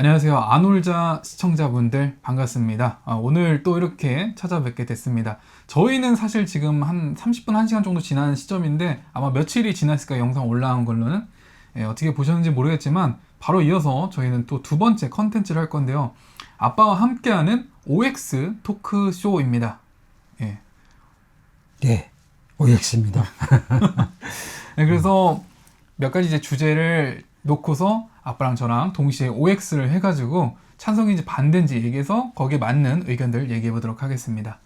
안녕하세요. 아놀자 시청자분들 반갑습니다. 오늘 또 이렇게 찾아뵙게 됐습니다. 저희는 사실 지금 한 30분, 1시간 정도 지난 시점인데 아마 며칠이 지났을까 영상 올라온 걸로는 어떻게 보셨는지 모르겠지만 바로 이어서 저희는 또 두 번째 컨텐츠를 할 건데요. 아빠와 함께하는 OX 토크쇼입니다. 예. 네, OX입니다. 네, 그래서 몇 가지 이제 주제를 놓고서 아빠랑 저랑 동시에 OX를 해가지고 찬성인지 반대인지 얘기해서 거기에 맞는 의견들 얘기해 보도록 하겠습니다.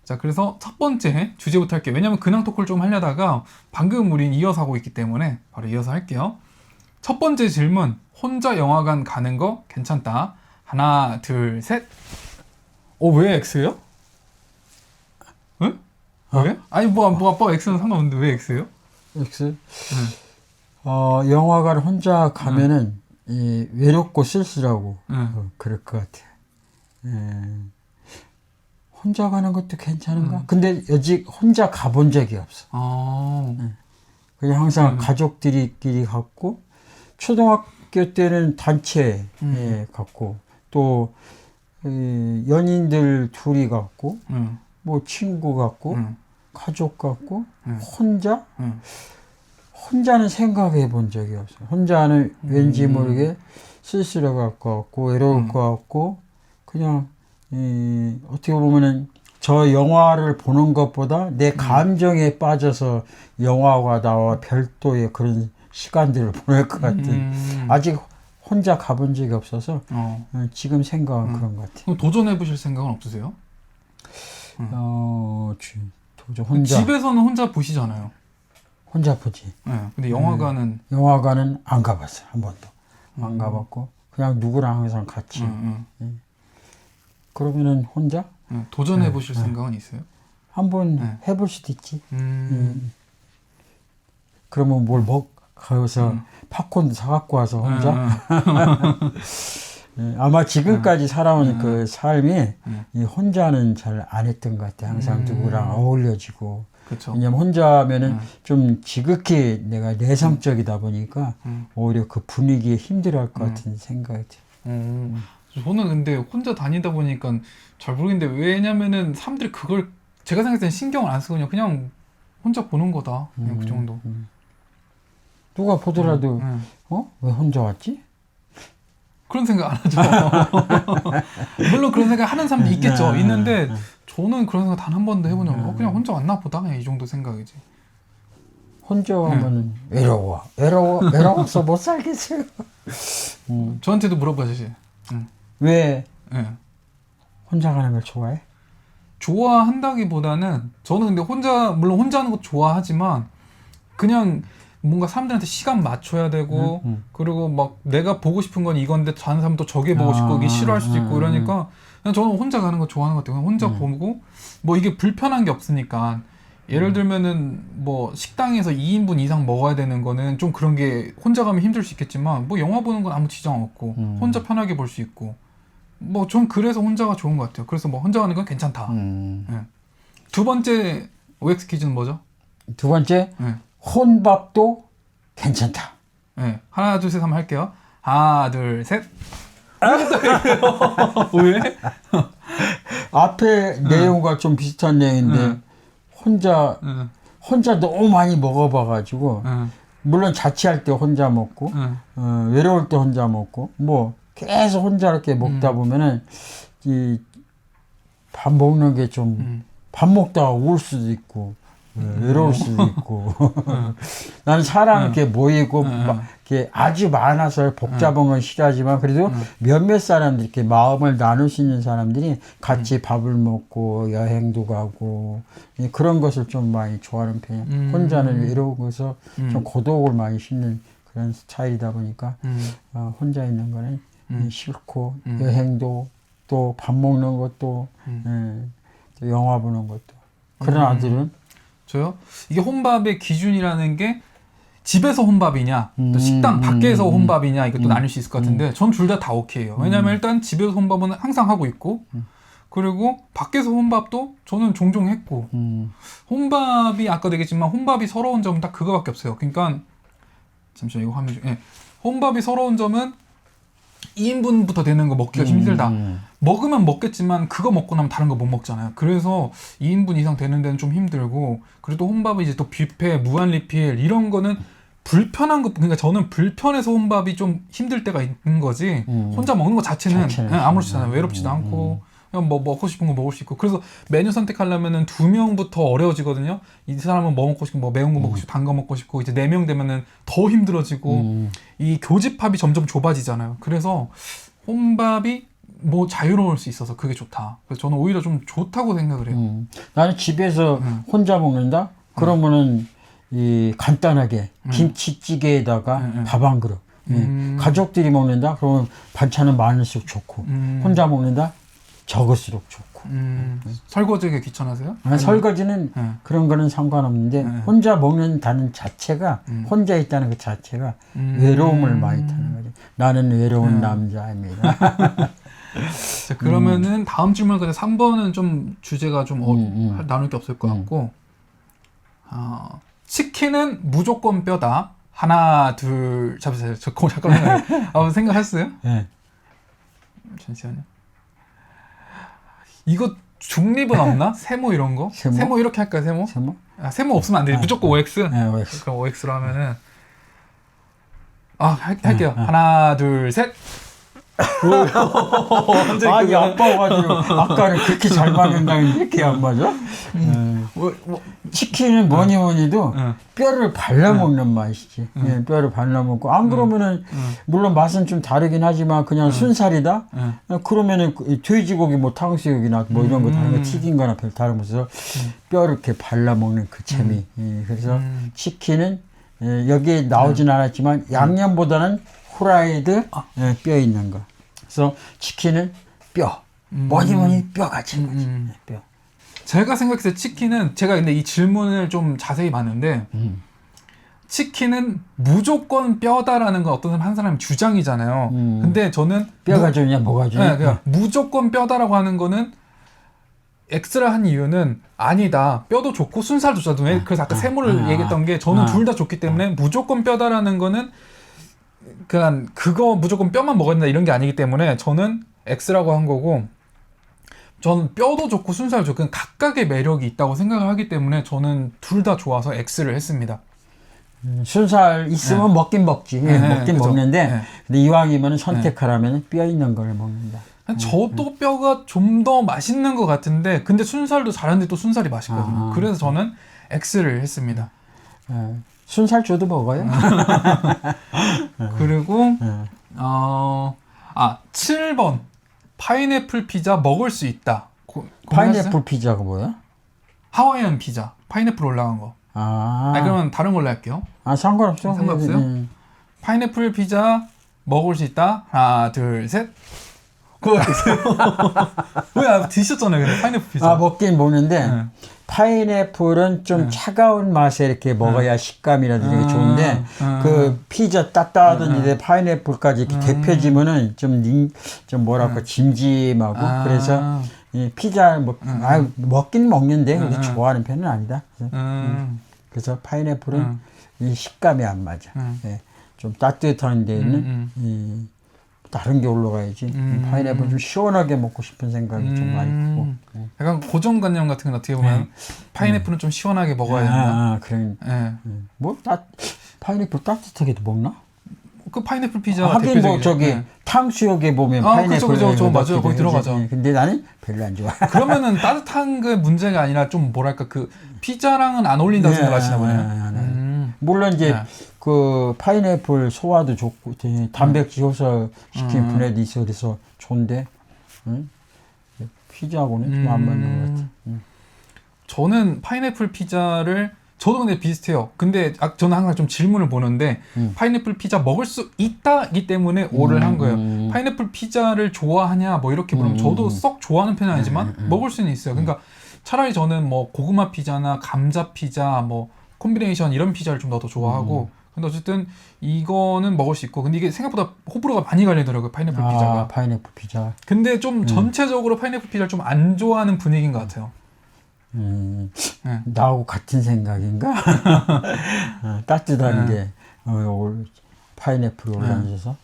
자, 그래서 첫 번째 주제부터 할게요. 왜냐면 근황 토크를 좀 하려다가 방금 우린 이어서 하고 있기 때문에 바로 이어서 할게요. 첫 번째 질문, 혼자 영화관 가는 거 괜찮다. 하나, 둘, 셋. 왜 X예요? 응? 왜? 아니 뭐 아빠가 X는 상관없는데 왜 X예요? X? 영화관 혼자 가면은 외롭고 쓸쓸하고 그럴 것 같아요. 혼자 가는 것도 괜찮은가? 근데 여직 혼자 가본 적이 없어. 그냥 항상 가족들끼리 갔고, 초등학교 때는 단체에 갔고, 또 연인들 둘이 갔고, 뭐 친구 같고, 가족 같고, 혼자는 생각해 본 적이 없어요. 혼자는 왠지 모르게 쓸쓸할 것 같고, 외로울 것 같고, 그냥, 어떻게 보면은 저 영화를 보는 것보다 내 감정에 빠져서 영화가 나와 별도의 그런 시간들을 보낼 것 같은, 아직 혼자 가본 적이 없어서, 지금 생각은 그런 것 같아요. 그럼 도전해 보실 생각은 없으세요? 도저 혼자. 집에서는 혼자 보시잖아요. 혼자 보지. 네, 근데 영화관은 영화관은 안 가봤어요. 한 번도. 안 가봤고 그냥 누구랑 항상 같이. 그러면은 혼자? 도전해 보실 생각은 있어요? 한번 해볼 수도 있지. 그러면 뭘 가서 팝콘도 사갖고 와서 혼자? 아마 지금까지 살아온 그 삶이 이 혼자는 잘 안 했던 것 같아요. 항상 누구랑 어울려지고. 그쵸. 왜냐면 혼자면은 좀 지극히 내가 내성적이다 보니까 오히려 그 분위기에 힘들어할 것 같은 생각이 들어요. 저는 근데 혼자 다니다 보니까 잘 모르겠는데 왜냐면은 사람들이 그걸 제가 생각할 때는 신경을 안 쓰고 그냥 혼자 보는 거다. 그냥 그 정도. 누가 보더라도 왜 혼자 왔지? 그런 생각 안 하죠. 물론 그런 생각 하는 사람도 있겠죠. 있는데 저는 그런 생각 단 한 번도 해본 적 없고 그냥 혼자 왔나 보다. 그냥 이 정도 생각이지. 혼자 오면은 외로워서 못 살겠어요. 저한테도 물어봐주세요. 왜 혼자 가는 걸 좋아해? 좋아한다기보다는 저는 근데 물론 혼자 하는 것도 좋아하지만 그냥 뭔가 사람들한테 시간 맞춰야 되고 그리고 막 내가 보고 싶은 건 이건데 다른 사람도 저게 보고 싶고 이게 싫어할 수도 있고 이러니까 그냥 저는 혼자 가는 거 좋아하는 것 같아요. 그냥 혼자 보고 뭐 이게 불편한 게 없으니까 예를 들면은 뭐 식당에서 2인분 이상 먹어야 되는 거는 좀 그런 게 혼자 가면 힘들 수 있겠지만 뭐 영화 보는 건 아무 지장 없고 혼자 편하게 볼 수 있고 뭐 전 그래서 혼자가 좋은 것 같아요. 그래서 뭐 혼자 가는 건 괜찮다. 두 번째 OX 퀴즈는 뭐죠? 두 번째 혼밥도 괜찮다. 네. 하나, 둘, 셋 한번 할게요. 하나, 둘, 셋. 왜? 앞에 내용과 좀 비슷한 내용인데 혼자 너무 많이 먹어봐가지고 물론 자취할 때 혼자 먹고 외로울 때 혼자 먹고 뭐 계속 혼자 이렇게 먹다 보면은 이 밥 먹는 게 좀 밥 먹다가 울 수도 있고 외로울 수도 있고 나는 사람 이렇게 모이고 막 이렇게 아주 많아서 복잡한 건 싫어하지만 그래도 몇몇 사람들 이렇게 마음을 나눌 수 있는 사람들이 같이 밥을 먹고 여행도 가고 그런 것을 좀 많이 좋아하는 편이에요. 혼자는 외로워서 좀 고독을 많이 싣는 그런 스타일이다 보니까 혼자 있는 거는 싫고 여행도 또 밥 먹는 것도 또 영화 보는 것도 그런 아들은 저요? 이게 혼밥의 기준이라는 게 집에서 혼밥이냐 또 식당 밖에서 혼밥이냐 이것도 나눌 수 있을 것 같은데 전 둘 다 오케이예요. 왜냐면 일단 집에서 혼밥은 항상 하고 있고 그리고 밖에서 혼밥도 저는 종종 했고 혼밥이 아까도 얘기했지만 혼밥이 서러운 점은 딱 그거밖에 없어요. 그러니까 잠시만 이거 화면 좀 혼밥이 서러운 점은 2인분부터 되는 거 먹기가 힘들다. 먹으면 먹겠지만 그거 먹고 나면 다른 거 못 먹잖아요. 그래서 2인분 이상 되는 데는 좀 힘들고, 그리고 또 혼밥이 이제 또 뷔페, 무한 리필 이런 거는 불편한 거, 그러니까 저는 불편해서 혼밥이 좀 힘들 때가 있는 거지. 혼자 먹는 거 자체는 아무렇지도 외롭지도 않고 그냥 뭐 먹고 싶은 거 먹을 수 있고. 그래서 메뉴 선택하려면은 2명부터 어려워지거든요. 이 사람은 뭐 먹고 싶고, 뭐 매운 거 먹고 싶고, 단 거 먹고 싶고, 이제 4명 되면은 더 힘들어지고 이 교집합이 점점 좁아지잖아요. 그래서 혼밥이 뭐 자유로울 수 있어서 그게 좋다. 그래서 저는 오히려 좀 좋다고 생각을 해요. 나는 집에서 혼자 먹는다? 그러면은 이 간단하게 김치찌개에다가 밥 한 그릇. 가족들이 먹는다? 그러면 반찬은 많을수록 좋고, 혼자 먹는다? 적을수록 좋고. 설거지가 귀찮아서요? 설거지는 그런 거는 상관없는데 혼자 먹는다는 자체가, 혼자 있다는 그 자체가 외로움을 많이 타는 거죠. 나는 외로운 남자입니다. 자, 그러면은 다음 질문, 근데 3번은 좀 주제가 좀 나눌 게 없을 것 같고, 치킨은 무조건 뼈다. 하나, 둘, 잠시만요. 잠깐만요. 생각하셨어요? 네. 잠시만요. 이거 중립은 없나? 세모 이런 거? 세모 이렇게 할까요? 세모? 세모 없으면 안 돼. 무조건 OX? 네, OX. 그럼 OX로 하면은 할게요. 하나, 둘, 셋. 이 아빠가지고 아까는 그렇게 잘 맞는다는데 이렇게 안 맞아? 치킨은 뭐니도 뼈를 발라먹는 맛이지. 뼈를 발라먹고, 안 그러면은 물론 맛은 좀 다르긴 하지만 그냥 순살이다? 그러면은 돼지고기 뭐 탕수육이나 뭐 이런 거 다른 거 튀긴 거나 별 다름없어서 뼈를 이렇게 발라먹는 그 재미. 그래서 치킨은 여기에 나오진 않았지만 양념보다는 후라이드 뼈 있는 거. 그래서 치킨은 뼈. 뭐니 뼈같이 거지. 뼈. 제가 생각했을 때 치킨은, 제가 근데 이 질문을 좀 자세히 봤는데, 치킨은 무조건 뼈다라는 건 어떤 한 사람의 주장이잖아요. 근데 저는 뼈가 좋냐 뭐가 좋냐. 그러니까 무조건 뼈다라고 하는 거는 X라 한 이유는 아니다. 뼈도 좋고 순살도 좋다. 그래서 아까 세모를 얘기했던 게, 저는 둘 다 좋기 때문에 무조건 뼈다라는 거는 그냥 그거 무조건 뼈만 먹어야 된다 이런 게 아니기 때문에 저는 X라고 한 거고, 저는 뼈도 좋고 순살도 좋고 그냥 각각의 매력이 있다고 생각을 하기 때문에 저는 둘 다 좋아서 X를 했습니다. 순살 있으면 먹긴 먹지. 먹긴 그죠. 먹는데 근데 이왕이면 선택하라면 뼈 있는 걸 먹는다. 저도 뼈가 좀 더 맛있는 것 같은데, 근데 순살도 잘하는데 또 순살이 맛있거든요. 그래서 저는 X를 했습니다. 순살조도 먹어요. 그리고 7번 파인애플 피자 먹을 수 있다. 파인애플 피자가 뭐야? 하와이안 피자 파인애플 올라간 거. 그러면 다른 걸로 할게요. 상관없어. 상관없어요? 파인애플 피자 먹을 수 있다. 하나, 둘, 셋. 그거 왜 드셨잖아요, 근데 파인애플 피자. 먹긴 먹는데 파인애플은 좀 차가운 맛에 이렇게 먹어야 식감이라든지 좋은데 그 피자 따뜻한 일에 파인애플까지 이렇게 데펴지면은 좀 뭐랄까 짐짐하고 그래서 이 피자 먹긴 먹는데 좋아하는 편은 아니다. 그래서 파인애플은 이 식감이 안 맞아. 좀 따뜻한 데 있는 다른 게 올라가야지. 파인애플 좀 시원하게 먹고 싶은 생각이 좀 많이 크고. 약간 고정관념 같은 건 어떻게 보면 파인애플은 좀 시원하게 먹어야 된다. 그래. 파인애플 따뜻하게도 먹나? 그 파인애플 피자 하긴 뭐 탕수육에 보면 파인애플 그죠. 맞아요. 거기 들어가죠. 근데 나는 별로 안 좋아. 그러면은 따뜻한 게 문제가 아니라 좀 뭐랄까 그 피자랑은 안 어울린다고 생각하시나 보네요. 물론 이제 그 파인애플 소화도 좋고 단백질 효소 시킨 분해도 있어 그래서 좋은데 피자하고는 좀 안 맞는 것 같아. 저는 파인애플 피자를, 저도 근데 비슷해요. 근데 저는 항상 좀 질문을 보는데 파인애플 피자 먹을 수 있다기 때문에 O를 한 거예요. 파인애플 피자를 좋아하냐 뭐 이렇게 물으면 저도 썩 좋아하는 편은 아니지만 먹을 수는 있어요. 그러니까 차라리 저는 뭐 고구마 피자나 감자 피자 뭐 콤비네이션 이런 피자를 좀 더 좋아하고, 근데 어쨌든 이거는 먹을 수 있고, 근데 이게 생각보다 호불호가 많이 갈리더라고요, 파인애플 피자가. 파인애플 피자. 근데 좀 전체적으로 파인애플 피자를 좀 안 좋아하는 분위기인 것 같아요. 나하고 같은 생각인가? 따뜻한 게 파인애플 올라주셔서.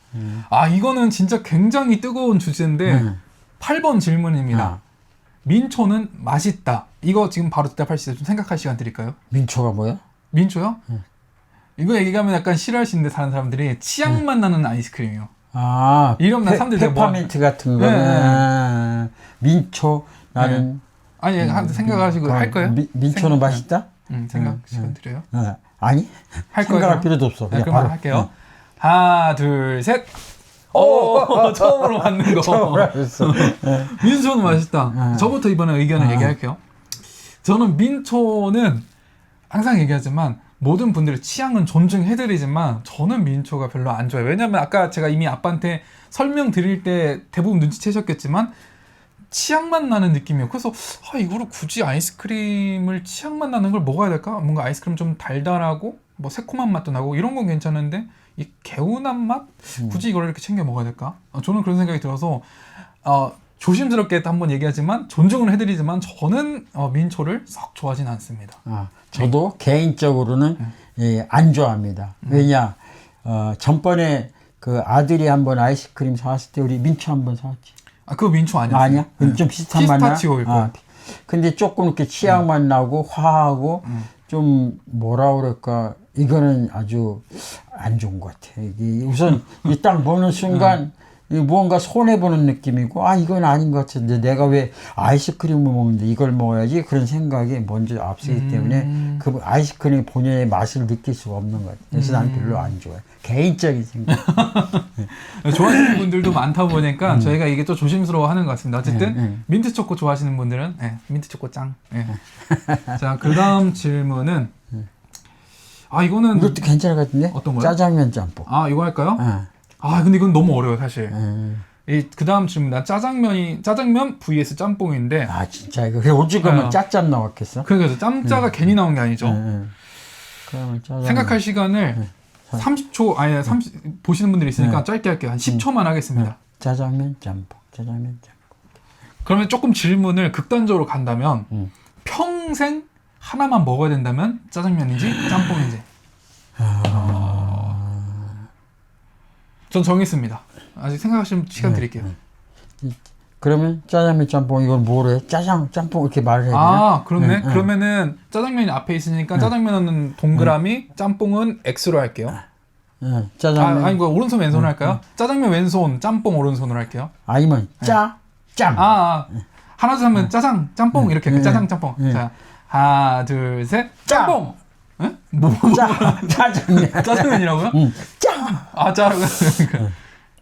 아, 이거는 진짜 굉장히 뜨거운 주제인데 8번 질문입니다. 민초는 맛있다. 이거 지금 바로 대답할 수 있어요? 좀 생각할 시간 드릴까요? 민초가 뭐야? 민초요? 이거 얘기하면 약간 싫어하시는데 다른 사람들이 치약맛 나는 아이스크림이요. 아, 이러면 사람들이 페퍼민트 같은 거는 네. 민초 나는 아니 생각하시고 할 거예요? 민초는 맛있다? 생각 시간 드려요. 아니 할 생각할 거예요? 필요도 없어. 네, 그냥 그럼 바로 할게요. 하나, 둘, 셋. 오, 처음으로 맞는 거. 처음으로 했어. 민초는 맛있다. 저부터 이번에 의견을 얘기할게요. 저는 민초는 항상 얘기하지만 모든 분들의 취향은 존중해드리지만 저는 민초가 별로 안 좋아요. 왜냐면 아까 제가 이미 아빠한테 설명드릴 때 대부분 눈치채셨겠지만 치약맛 나는 느낌이에요. 그래서 이거를 굳이 아이스크림을 치약맛 나는 걸 먹어야 될까? 뭔가 아이스크림 좀 달달하고 뭐 새콤한 맛도 나고 이런 건 괜찮은데 이 개운한 맛? 굳이 이걸 이렇게 챙겨 먹어야 될까? 저는 그런 생각이 들어서 조심스럽게 한번 얘기하지만 존중을 해드리지만 저는 민초를 썩 좋아하진 않습니다. 저도 개인적으로는 안 좋아합니다. 왜냐 전번에 그 아들이 한번 아이스크림 사왔을 때 우리 민초 한번 사왔지. 그거 민초 아니야? 아니야? 좀 비슷한 맛 나? 피스타치오일 거야. 근데 조금 이렇게 치약맛 나고 화하고 좀 뭐라 그럴까 이거는 아주 안 좋은 것 같아. 이게 우선 이 딱 먹는 순간 무언가 손해보는 느낌이고 이건 아닌 것 같은데 내가 왜 아이스크림을 먹는데 이걸 먹어야지 그런 생각이 먼저 앞서기 때문에 그 아이스크림 본연의 맛을 느낄 수가 없는 것 같아요. 그래서 나는 별로 안 좋아해. 개인적인 생각. 좋아하시는 분들도 많다 보니까 저희가 이게 또 조심스러워하는 것 같습니다. 어쨌든 민트 초코 좋아하시는 분들은 민트 초코 짱. 자, 그다음 질문은 이거는 이것도 괜찮을 것 같은데? 어떤 거요? 짜장면 짬뽕. 이거 할까요? 근데 이건 너무 어려워요, 사실. 그 다음 질문, 짜장면 vs 짬뽕인데. 진짜 이거. 오죽하면 짭짭 나왔겠어? 그래서 짬짜가 괜히 나온 게 아니죠. 그러면 생각할 시간을 30초, 보시는 분들이 있으니까 짧게 할게요. 한 10초만 하겠습니다. 짜장면 짬뽕, 짜장면 짬뽕. 그러면 조금 질문을 극단적으로 간다면, 평생 하나만 먹어야 된다면 짜장면인지 짬뽕인지. 전 정했습니다. 아직 생각하시면 시간 드릴게요. 그러면 짜장면 짬뽕 이걸 뭐로 해? 짬뽕 이렇게 말을 해야 되나? 그렇네. 그러면은 짜장면이 앞에 있으니까 짜장면은 동그라미, 짬뽕은 X로 할게요. 짜장면. 이거 오른손 왼손으로 할까요? 짜장면 왼손, 짬뽕 오른손으로 할게요. 아니면 짬. 하나 둘 하면 짜장, 짬뽕 이렇게 할게요. 짜장, 짬뽕. 자, 하나 둘 셋, 짬뽕. 짜장면. 짜장면이라고요? 짜라고.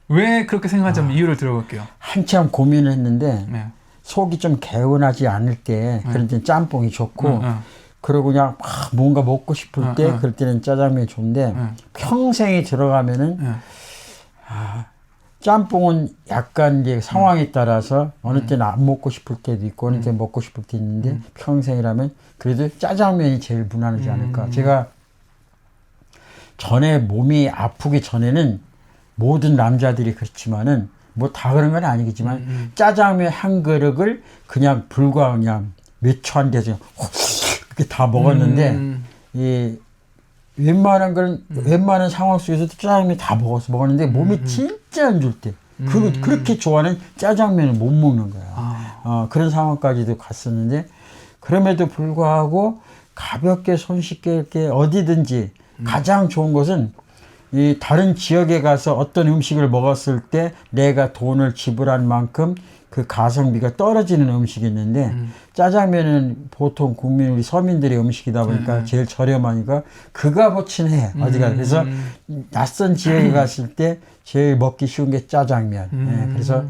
왜 그렇게 생각하자면 이유를 들어볼게요. 한참 고민을 했는데 속이 좀 개운하지 않을 때 그럴 때는 짬뽕이 좋고 그리고 그냥 막 뭔가 먹고 싶을 때 그럴 때는 짜장면이 좋은데 평생이 들어가면은 짬뽕은 약간 이제 상황에 따라서 어느 때는 안 먹고 싶을 때도 있고 어느 때는 먹고 싶을 때 있는데 평생이라면 그래도 짜장면이 제일 무난하지 않을까. 제가 전에 몸이 아프기 전에는 모든 남자들이 그렇지만은 뭐 다 그런 건 아니겠지만 짜장면 한 그릇을 그냥 불과 그냥 몇 초 안 돼서 이렇게 다 먹었는데 이 웬만한 걸 웬만한 상황 속에서도 짜장면 다 먹었는데 몸이 진짜 안 좋을 때 그렇게 좋아하는 짜장면을 못 먹는 거야. 그런 상황까지도 갔었는데 그럼에도 불구하고 가볍게 손쉽게 이렇게 어디든지 가장 좋은 것은 이 다른 지역에 가서 어떤 음식을 먹었을 때 내가 돈을 지불한 만큼 그 가성비가 떨어지는 음식이 있는데 짜장면은 보통 국민 우리 서민들의 음식이다 보니까 제일 저렴하니까 그 값어치는 해 어디가. 그래서 낯선 지역에 갔을 때 제일 먹기 쉬운 게 짜장면. 그래서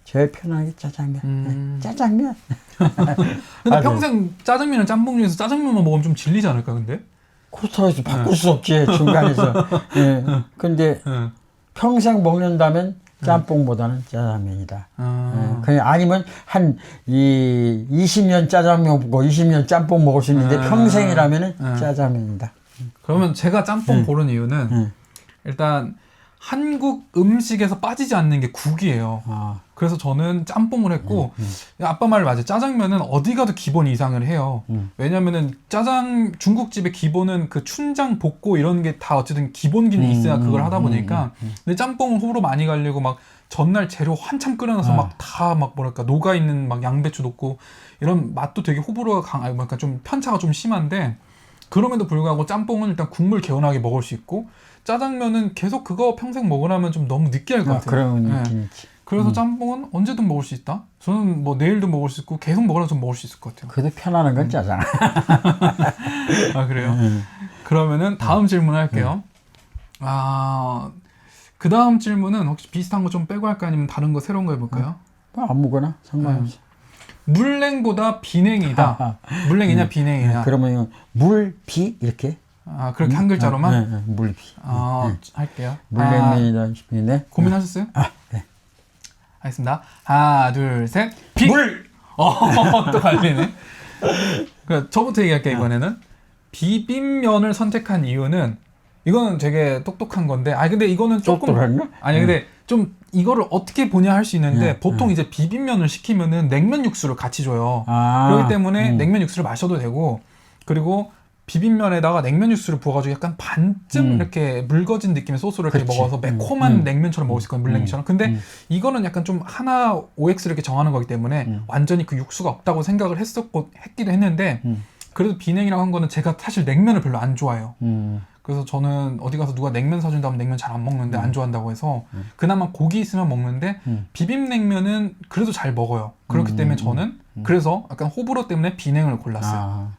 제일 편하게 짜장면. 짜장면. 근데 평생 짜장면은 짬뽕 중에서 짜장면만 먹으면 좀 질리지 않을까 근데? 그렇다고 해서 바꿀 수 없지 중간에서. 근데 평생 먹는다면 짬뽕보다는 짜장면이다. 그냥 아니면 한 20년 짜장면 먹고 20년 짬뽕 먹을 수 있는데 평생이라면은 짜장면이다. 그러면 제가 짬뽕 고른 이유는 일단 한국 음식에서 빠지지 않는 게 국이에요. 그래서 저는 짬뽕을 했고 아빠 말 맞아요. 짜장면은 어디 가도 기본 이상을 해요. 왜냐면은 중국집의 기본은 그 춘장 볶고 이런 게 다 어쨌든 기본기는 있어야 그걸 하다 보니까 근데 짬뽕은 호불호 많이 갈리고 막 전날 재료 한참 끓여놔서 막 다 막 뭐랄까 녹아있는 막 양배추 넣고 이런 맛도 되게 호불호가 강하고 그러니까 좀 편차가 좀 심한데 그럼에도 불구하고 짬뽕은 일단 국물 개운하게 먹을 수 있고 짜장면은 계속 그거 평생 먹으라면 좀 너무 느끼할 것 같아요. 그런 느낌이지. 그래서 짬뽕은 언제든 먹을 수 있다. 저는 뭐 내일도 먹을 수 있고 계속 먹으라면 좀 먹을 수 있을 것 같아요. 그래도 편안한 건 짜장. 아 그래요? 그러면은 다음 질문 할게요. 그 다음 질문은 혹시 비슷한 거 좀 빼고 할까요? 아니면 다른 거 새로운 거 해볼까요? 아무거나 상관없어. 물냉보다 비냉이다. 물냉이냐 비냉이냐. 그러면 물, 비 이렇게? 그렇게 한 글자로만? 네, 물, 비. 할게요. 물냉면이다. 비냉. 고민하셨어요? 네. 알겠습니다. 하나, 둘, 셋. 비! 물! 또 갈리네. 저부터 얘기할게요, 이번에는. 비빔면을 선택한 이유는, 이거는 되게 똑똑한 건데, 근데 이거는 조금. 똑똑한가? 근데 좀 이거를 어떻게 보냐 할 수 있는데, 보통 이제 비빔면을 시키면은 냉면 육수를 같이 줘요. 그렇기 때문에 냉면 육수를 마셔도 되고, 그리고 비빔면에다가 냉면 육수를 부어가지고 약간 반쯤 이렇게 묽어진 느낌의 소스를 이렇게 먹어서 매콤한 냉면처럼 먹을 수 있거든요. 물냉면처럼. 근데 이거는 약간 좀 하나 OX를 이렇게 정하는 거기 때문에 완전히 그 육수가 없다고 생각을 했기도 했는데 그래도 비냉이라고 한 거는 제가 사실 냉면을 별로 안 좋아해요. 그래서 저는 어디 가서 누가 냉면 사준다면 냉면 잘 안 먹는데 안 좋아한다고 해서 그나마 고기 있으면 먹는데 비빔냉면은 그래도 잘 먹어요. 그렇기 때문에 저는 그래서 약간 호불호 때문에 비냉을 골랐어요.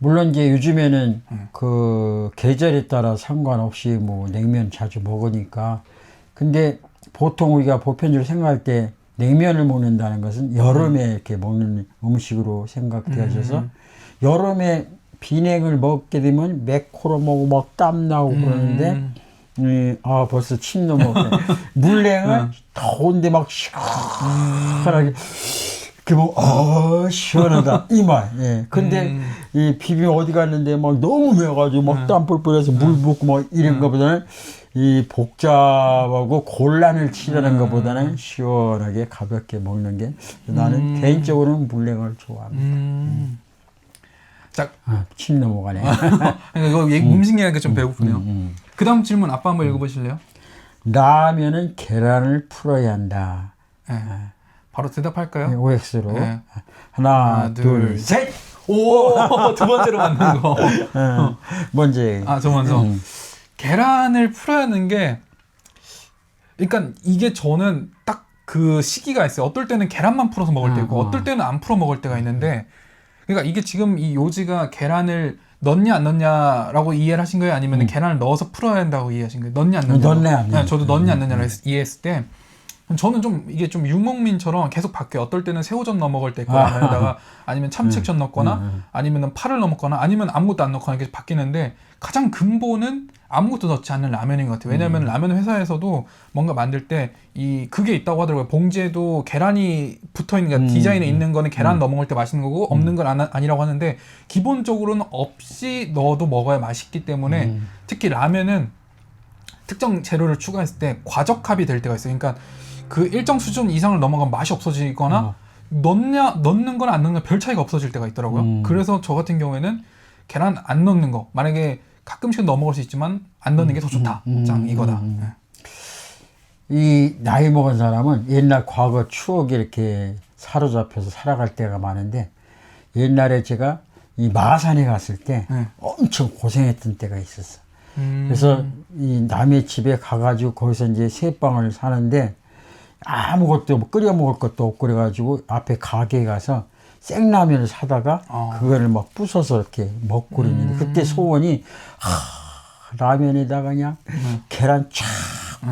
물론 이제 요즘에는 그 계절에 따라 상관없이 뭐 냉면 자주 먹으니까 근데 보통 우리가 보편적으로 생각할 때 냉면을 먹는다는 것은 여름에 이렇게 먹는 음식으로 생각되어져서 여름에 비냉을 먹게 되면 매코로먹고 막 땀나고 그러는데 벌써 침 넘어가네. 물냉은 더운데 막 시원하게 시원하다 이 말. 근데 이 비빔 어디 갔는데 막 너무 매워가지고 막 땀 뿔뿔해서 물 붓고 막 이런 거보다는 이 복잡하고 곤란을 치르는 것보다는 시원하게 가볍게 먹는 게 나는 개인적으로는 물냉을 좋아합니다. 자, 침 넘어가네. 이거 음식 얘기가 좀 배고프네요. 그 다음 질문 아빠 한번 읽어보실래요? 라면은 계란을 풀어야 한다. 바로 대답할까요? OX로. 하나, 둘, 셋! 두 번째로 맞는 거. 먼저. 저 먼저. 계란을 풀어야 하는 게, 그러니까 이게 저는 딱 그 시기가 있어요. 어떨 때는 계란만 풀어서 먹을 때 있고, 어떨 때는 안 풀어 먹을 때가 있는데, 그러니까 이게 지금 이 요지가 계란을 넣냐 안 넣냐라고 이해를 하신 거예요? 아니면 계란을 넣어서 풀어야 한다고 이해하신 거예요? 넣냐 안 넣냐? 넣냐 안 넣냐. 저도 넣냐 안 넣냐를 이해했을 때 저는 좀 이게 좀 유목민처럼 계속 바뀌어요. 어떨 때는 새우젓 넣어 먹을 때 있고 라면에다가 아니면 참치액젓 넣거나 아니면 파를 넣어 먹거나 아니면 아무것도 안 넣거나 이렇게 바뀌는데 가장 근본은 아무것도 넣지 않는 라면인 것 같아요. 왜냐하면 라면 회사에서도 뭔가 만들 때 그게 있다고 하더라고요. 봉지에도 계란이 붙어있는 게 디자인에 있는 거는 계란 넣어 먹을 때 맛있는 거고 없는 건 아니라고 하는데 기본적으로는 없이 넣어도 먹어야 맛있기 때문에 특히 라면은 특정 재료를 추가했을 때 과적합이 될 때가 있어요. 그러니까 그 일정 수준 이상을 넘어가면 맛이 없어지거나 넣는 건 안 넣는 건 별 차이가 없어질 때가 있더라고요. 그래서 저 같은 경우에는 계란 안 넣는 거 만약에 가끔씩은 넣어 먹을 수 있지만 안 넣는 게 더 좋다. 짱 이거다. 이 나이 먹은 사람은 옛날 과거 추억에 이렇게 사로잡혀서 살아갈 때가 많은데 옛날에 제가 이 마산에 갔을 때 엄청 고생했던 때가 있었어. 그래서 이 남의 집에 가가지고 거기서 이제 새방을 사는데 아무것도 끓여 먹을 것도 없고 그래가지고 앞에 가게에 가서 생라면을 사다가 그거를 막 부숴서 이렇게 먹고 그랬는데 그때 소원이 라면에다가 그냥 계란 쫙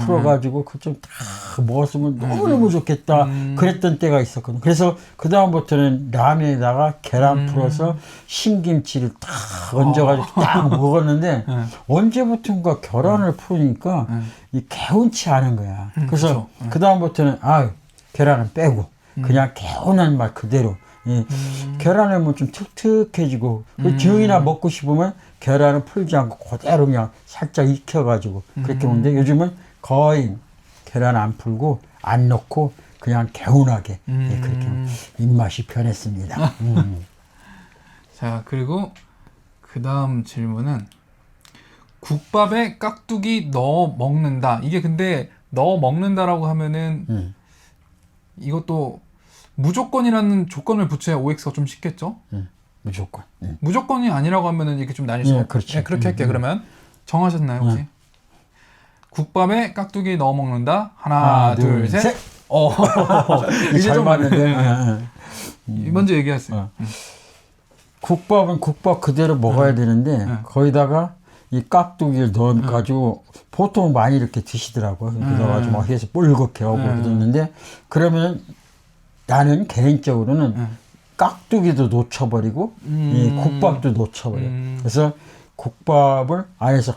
풀어가지고 그 좀 딱 먹었으면 너무너무 좋겠다 그랬던 때가 있었거든. 그래서 그 다음부터는 라면에다가 계란 풀어서 신김치를 딱 얹어가지고 딱 먹었는데 언제부턴가 계란을 풀으니까 이 개운치 않은 거야. 그래서 그 다음부터는 계란은 빼고 그냥 개운한 맛 그대로. 계란을 뭐 좀 툭툭해지고 기운이나 먹고 싶으면 계란을 풀지 않고 그대로 그냥 살짝 익혀가지고 그렇게 먹는데 요즘은 거의 계란 안 풀고 안 넣고 그냥 개운하게 그렇게 입맛이 변했습니다. 자, 그리고 그 다음 질문은 국밥에 깍두기 넣어 먹는다. 이게 근데 넣어 먹는다라고 하면은 이것도 무조건이라는 조건을 붙여야 OX가 좀 쉽겠죠? 무조건. 무조건이 아니라고 하면은 이게 좀 나뉠 수가 그렇죠. 네, 그렇게 할게요. 그러면 정하셨나요, 혹시? 국밥에 깍두기 넣어 먹는다. 하나, 둘, 셋. 이제 잘 맞는데. 먼저 얘기하세요. 국밥은 국밥 그대로 먹어야 되는데 거기다가 이 깍두기를 넣어가지고 보통 많이 이렇게 드시더라고요. 그래가지고 막 해서 뿔겋게 하고 그러는데 그러면 나는 개인적으로는 깍두기도 놓쳐버리고 이 국밥도 놓쳐버려. 그래서 국밥을 안에서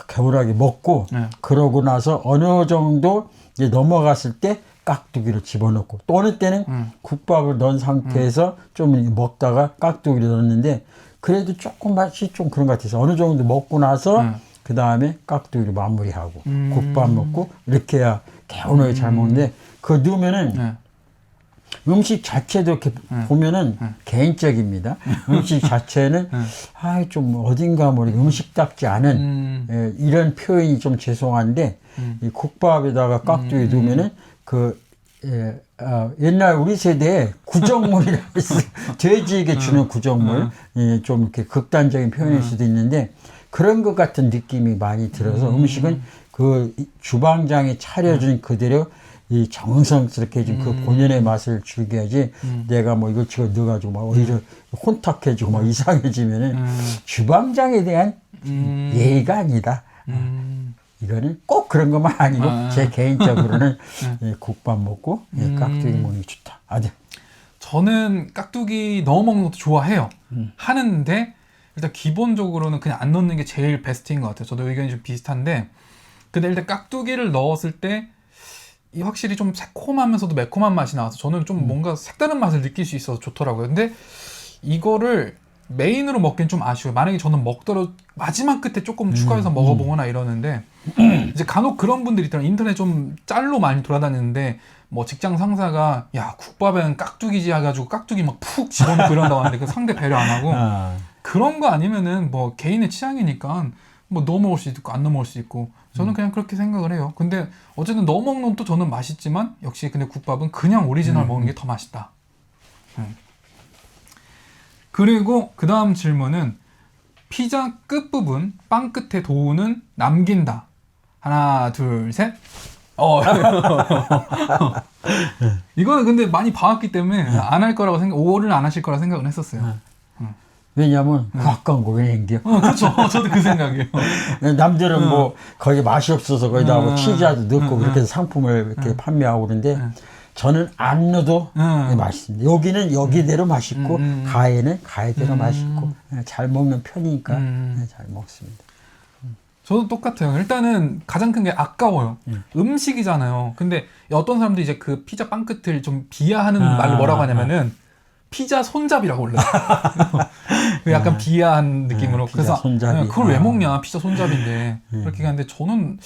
개운하게 먹고 그러고 나서 어느 정도 이제 넘어갔을 때 깍두기를 집어넣고 또 어느 때는 국밥을 넣은 상태에서 좀 먹다가 깍두기를 넣었는데 그래도 조금 맛이 좀 그런 것 같아서 어느 정도 먹고 나서 그 다음에 깍두기를 마무리하고 국밥 먹고 이렇게 해야 개운하게 잘 먹는데 그거 넣으면은 음식 자체도 이렇게 보면은 개인적입니다. 음식 자체는 좀 어딘가 모르게 음식답지 않은 이런 표현이 좀 죄송한데 이 국밥에다가 깍두기 넣으면은 옛날 우리 세대에 구정물이라고 있어요. 돼지에게 주는 구정물. 좀 이렇게 극단적인 표현일 수도 있는데 그런 것 같은 느낌이 많이 들어서 음식은 그 주방장이 차려준 그대로 이 정성스럽게 해준 그 본연의 맛을 즐겨야지 내가 뭐 이것저것 넣어가지고 막 오히려 혼탁해지고 막 이상해지면은 주방장에 대한 예의가 아니다. 이거는 꼭 그런 것만 아니고 제 개인적으로는 국밥 먹고 깍두기 먹는 게 좋다. 네. 저는 깍두기 넣어 먹는 것도 좋아해요. 하는데 일단 기본적으로는 그냥 안 넣는 게 제일 베스트인 것 같아요. 저도 의견이 좀 비슷한데 근데 일단 깍두기를 넣었을 때 이 확실히 좀 새콤하면서도 매콤한 맛이 나와서 저는 좀 뭔가 색다른 맛을 느낄 수 있어서 좋더라고요. 근데 이거를 메인으로 먹기엔 좀 아쉬워요. 만약에 저는 먹더라도 마지막 끝에 조금 추가해서 먹어보거나 이러는데 이제 간혹 그런 분들이 있더라고요. 인터넷 좀 짤로 많이 돌아다니는데 뭐 직장 상사가 야 국밥엔 깍두기지 해가지고 깍두기 막 푹 집어넣고 이런다고 하는데 그 상대 배려 안 하고 그런 거 아니면은 뭐 개인의 취향이니까 뭐 넣어 먹을 수 있고 안 넣어 먹을 수 있고 저는 그냥 그렇게 생각을 해요. 근데 어쨌든 넣어 먹는 것도 저는 맛있지만 역시 근데 국밥은 그냥 오리지널 먹는 게 더 맛있다. 그리고 그 다음 질문은 피자 끝부분 빵 끝에 도우는 남긴다. 하나 둘 셋. 이거는 근데 많이 봐왔기 때문에 안 할 거라고 오를 안 하실 거라 생각은 했었어요. 왜냐면 가까운 거 왜 남겨? 그렇죠. 저도 그 생각이에요. 남들은 뭐 거기 맛이 없어서 거기다 뭐 치즈도 넣고 그렇게 해서 상품을 이렇게 판매하고 그러는데 저는 안 넣어도 맛있습니다. 여기는 여기대로 맛있고 가해는 가해대로 맛있고 잘 먹는 편이니까 잘 먹습니다. 저도 똑같아요. 일단은 가장 큰 게 아까워요. 음식이잖아요. 근데 어떤 사람들이 이제 그 피자 빵 끝을 좀 비하하는 말로 뭐라고 하냐면은 피자 손잡이라고 불러요. 약간 비하한 느낌으로. 피자 그래서 손잡이. 그걸 왜 먹냐? 피자 손잡인데. 그렇게 하는데 저는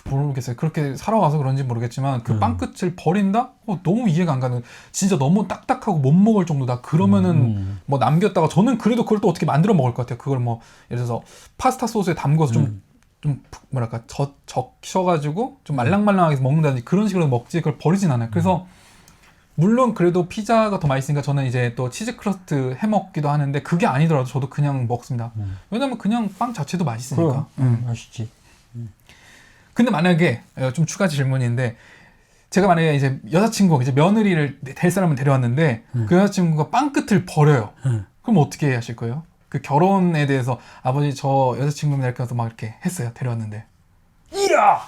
모르겠어요. 그렇게 살아와서 그런지 모르겠지만 그 빵 끝을 버린다? 너무 이해가 안 가는. 진짜 너무 딱딱하고 못 먹을 정도다. 그러면은 뭐 남겼다가 저는 그래도 그걸 또 어떻게 만들어 먹을 것 같아요. 그걸 뭐 예를 들어서 파스타 소스에 담궈서 좀 뭐랄까 적셔가지고 좀 말랑말랑하게 먹는다든지 그런 식으로 먹지 그걸 버리진 않아요. 그래서 물론 그래도 피자가 더 맛있으니까 저는 이제 또 치즈 크러스트 해 먹기도 하는데 그게 아니더라도 저도 그냥 먹습니다. 왜냐면 그냥 빵 자체도 맛있으니까. 맛있지. 근데 만약에 좀 추가 질문인데 제가 만약에 이제 여자친구 이제 며느리를 될 사람을 데려왔는데 그 여자친구가 빵 끝을 버려요. 그럼 어떻게 하실 거예요? 그 결혼에 대해서 아버지 저 여자친구랑 이렇게 해서 막 이렇게 했어요. 데려왔는데. 이야!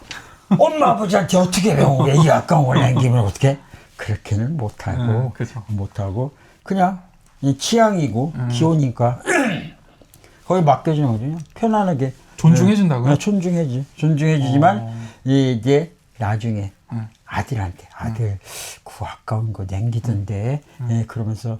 엄마 아버지한테 어떻게 배운 게 이 아까운 걸 남기면 어떻게? 그렇게는 못하고 그렇죠. 못하고 그냥 취향이고 기호니까 거의 맡겨주는 거죠. 편안하게 존중해준다고요? 존중해주지만 이제 나중에 아들한테 아들 그 아까운 거 남기던데 그러면서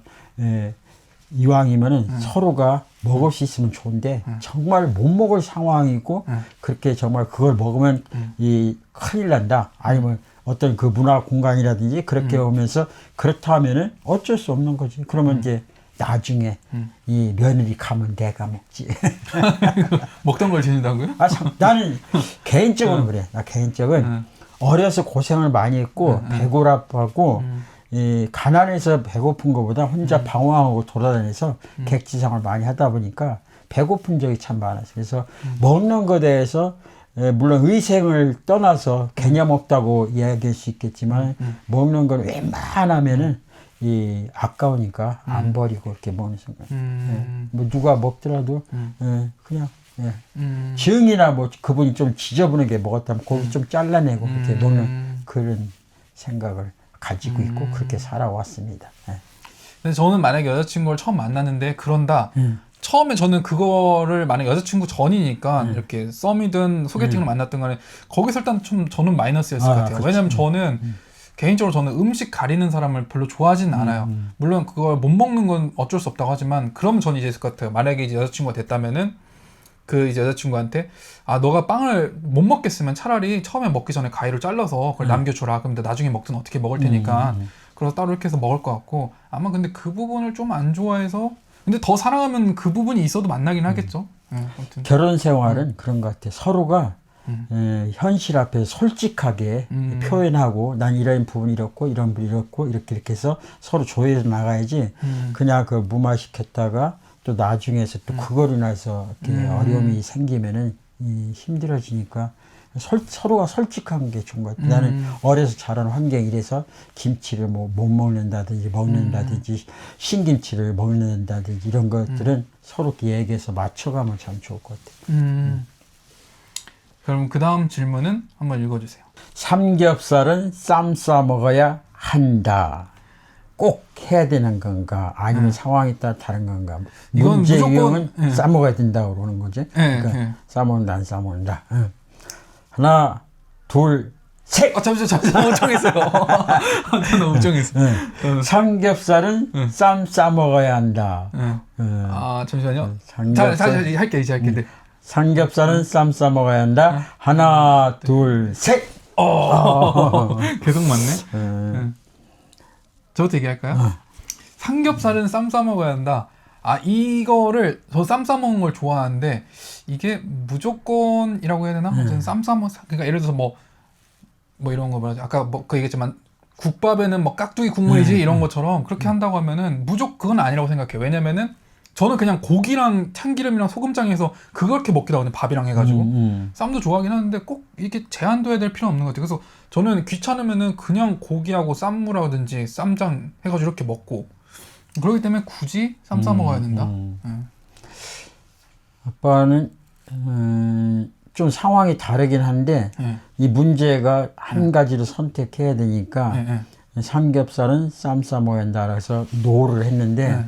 이왕이면은 서로가 먹을 수 있으면 좋은데 정말 못 먹을 상황이고 그렇게 정말 그걸 먹으면 이 큰일 난다. 아니면 어떤 그 문화 공간이라든지 그렇게 오면서 그렇다 하면은 어쩔 수 없는 거지. 그러면 이제 나중에 이 며느리 가면 내가 먹지. 먹던 걸 지낸다고요? 나는 개인적으로 그래. 나 개인적은 어려서 고생을 많이 했고 배고프고 이 가난해서 배고픈 것보다 혼자 방황하고 돌아다녀서 객지생활을 많이 하다 보니까 배고픈 적이 참 많았어요. 그래서 먹는 것에 대해서 물론 의생을 떠나서 개념 없다고 이야기할 수 있겠지만 먹는 건 웬만하면은 이 아까우니까 안 버리고 이렇게 먹는 순간. 뭐 누가 먹더라도 그냥 지응이나 뭐 그분이 좀 지저분하게 먹었다면 고기 좀 잘라내고 그렇게 먹는 그런 생각을 가지고 있고 그렇게 살아왔습니다. 근데 저는 만약에 여자친구를 처음 만났는데 그런다. 처음에 저는 그거를 만약에 여자친구 전이니까 이렇게 썸이든 소개팅을 만났든 간에 거기서 일단 좀 저는 마이너스였을 것 같아요. 그렇지. 왜냐면 저는 개인적으로 저는 음식 가리는 사람을 별로 좋아하지는 않아요. 물론 그걸 못 먹는 건 어쩔 수 없다고 하지만 그러면 저는 이제 있을 것 같아요. 만약에 이제 여자친구가 됐다면은 그 이제 여자친구한테 너가 빵을 못 먹겠으면 차라리 처음에 먹기 전에 가위로 잘라서 그걸 남겨줘라. 그럼 나중에 먹든 어떻게 먹을 테니까. 그래서 따로 이렇게 해서 먹을 것 같고 아마 근데 그 부분을 좀 안 좋아해서 근데 더 사랑하면 그 부분이 있어도 만나긴 하겠죠. 아무튼. 결혼 생활은 그런 것 같아요. 서로가 현실 앞에 솔직하게 표현하고 난 이런 부분이 이렇고 이런 부분이 이렇고 이렇게 해서 서로 조회해서 나가야지 그냥 그 무마시켰다가 또 나중에서 또 그거로 인해서 이렇게 어려움이 생기면은 힘들어지니까 서로가 솔직한 게 좋은 것 같아요. 나는 어려서 자란 환경이 이래서 김치를 뭐 못 먹는다든지 먹는다든지 신김치를 먹는다든지 이런 것들은 서로 얘기해서 맞춰가면 참 좋을 것 같아요. 그럼 그 다음 질문은 한번 읽어주세요. 삼겹살은 쌈 싸 먹어야 한다. 꼭 해야 되는 건가? 아니면 상황에 따라 다른 건가? 이건 문제형은 무조건 싸 먹어야 된다고 그러는 거지. 그러니까 싸 먹는다, 안 싸 먹는다. 하나, 둘, 셋. 잠시만 엄청했어요. 저는 엄청했어요. 삼겹살은 쌈 싸 먹어야 한다. 잠시만요. 삼겹살, 할게 이제 할게. 삼겹살은 쌈 싸 먹어야 한다. 하나, 둘, 셋. 계속 맞네. 저부터 얘기할까요? 삼겹살은 쌈 싸 먹어야 한다. 이거를 저 쌈 싸 먹는 걸 좋아하는데 이게 무조건이라고 해야 되나? 저는 쌈 싸 먹 그러니까 예를 들어서 뭐 이런 거 말하죠. 아까 그 얘기했지만 국밥에는 뭐 깍두기 국물이지 이런 것처럼 그렇게 한다고 하면은 무조건 그건 아니라고 생각해요. 왜냐면은 저는 그냥 고기랑 참기름이랑 소금장에서 그렇게 먹기도 하거든요. 밥이랑 해가지고 쌈도 좋아하긴 하는데 꼭 이렇게 제한둬야 될 필요는 없는 것 같아요. 그래서 저는 귀찮으면은 그냥 고기하고 쌈무라든지 쌈장 해가지고 이렇게 먹고 그렇기 때문에 굳이 쌈 싸 먹어야 된다. 아빠는 좀 상황이 다르긴 한데 이 문제가 한 가지를 선택해야 되니까 삼겹살은 쌈 싸 먹어야 한다. 그래서 노를 했는데